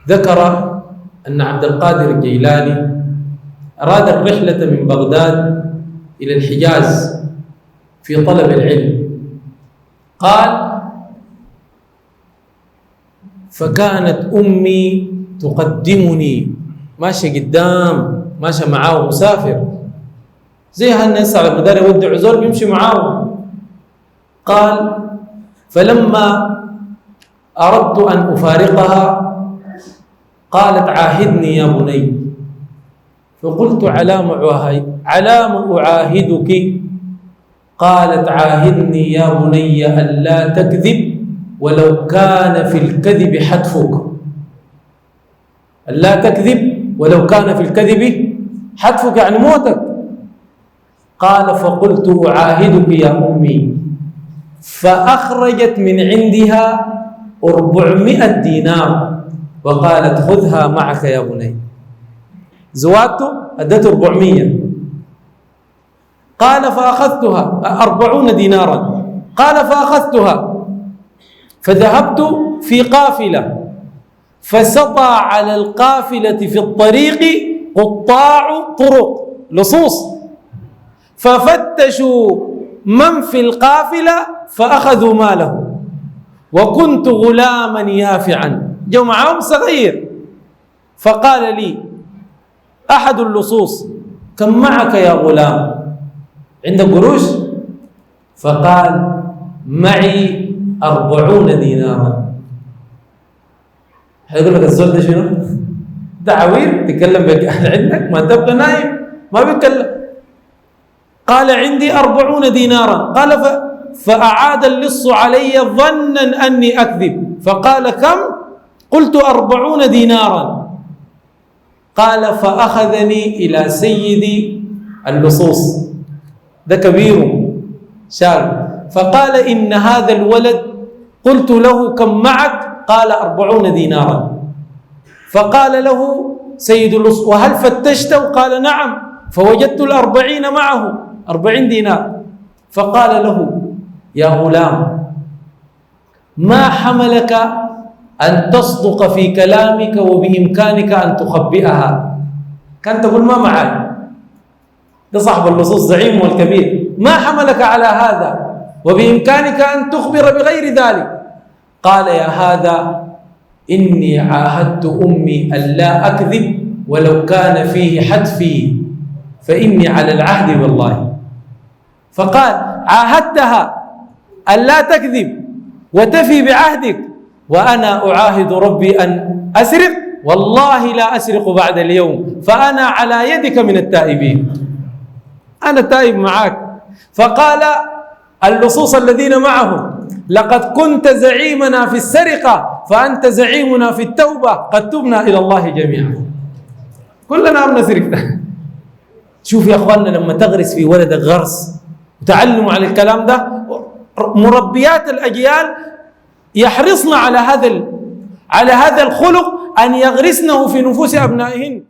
ذكر أن عبد القادر الجيلاني أراد الرحلة من بغداد إلى الحجاز في طلب العلم. قال: فكانت أمي تقدمني، ماشي قدام، ماشي معاه مسافر زي هالناس على مدار يودع زول بيمشي معاه. قال: فلما أردت أن أفارقها قالت: عاهدني يا بني. فقلت: على ما أعاهدك؟ قالت: عاهدني يا بني ألا تكذب ولو كان في الكذب حتفك. ألا تكذب ولو كان في الكذب حتفك، يعني موتك. قال: فقلت: أعاهدك يا أمي. فأخرجت من عندها 400 دينار وقالت: خذها معك يا بني. زواته أدته 400. قال: فأخذتها 40 دينارا. قال: فأخذتها فذهبت في قافلة، فسطى على القافلة في الطريق قطاع طرق لصوص، ففتشوا من في القافلة فأخذوا ماله، وكنت غلاما يافعا، جو معهم صغير. فقال لي أحد اللصوص: كم معك يا غلام؟ عندك قروش؟ فقال: معي 40 دينارا. هيقول لك الزول ده شنو؟ ده عوير تتكلم عندك ما تبقى نايم ما بيتكلم. قال: عندي 40 دينارا. قال: فأعاد اللص علي ظنا أني أكذب. فقال: كم؟ قلت: 40 دينارا. قال: فأخذني إلى سيد اللصوص، ده كبير شاب. فقال: إن هذا الولد قلت له: كم معك؟ قال: 40 دينارا. فقال له سيد اللصوص: وهل فتشته؟ قال: نعم، فوجدت 40 معه، 40 دينار. فقال له: يا غلام، ما حملك أن تصدق في كلامك وبإمكانك أن تخبئها؟ كان تقول ما معي، ده صاحب اللصوص زعيم والكبير، ما حملك على هذا وبإمكانك أن تخبر بغير ذلك؟ قال: يا هذا إني عاهدت أمي ألا أكذب ولو كان فيه حتفي، فإني على العهد والله. فقال: عاهدتها ألا تكذب وتفي بعهدك، وأنا أعاهد ربي أن أسرق، والله لا أسرق بعد اليوم، فأنا على يدك من التائبين، أنا تائب معك. فقال اللصوص الذين معه: لقد كنت زعيمنا في السرقة فأنت زعيمنا في التوبة، قد تبنا إلى الله جميعا، كلنا بنسرق. شوف يا أخواننا، لما تغرس في ولدك غرس وتعلموا على الكلام ده، مربيات الأجيال يحرصن على هذا الخلق، أن يغرسنه في نفوس أبنائهن.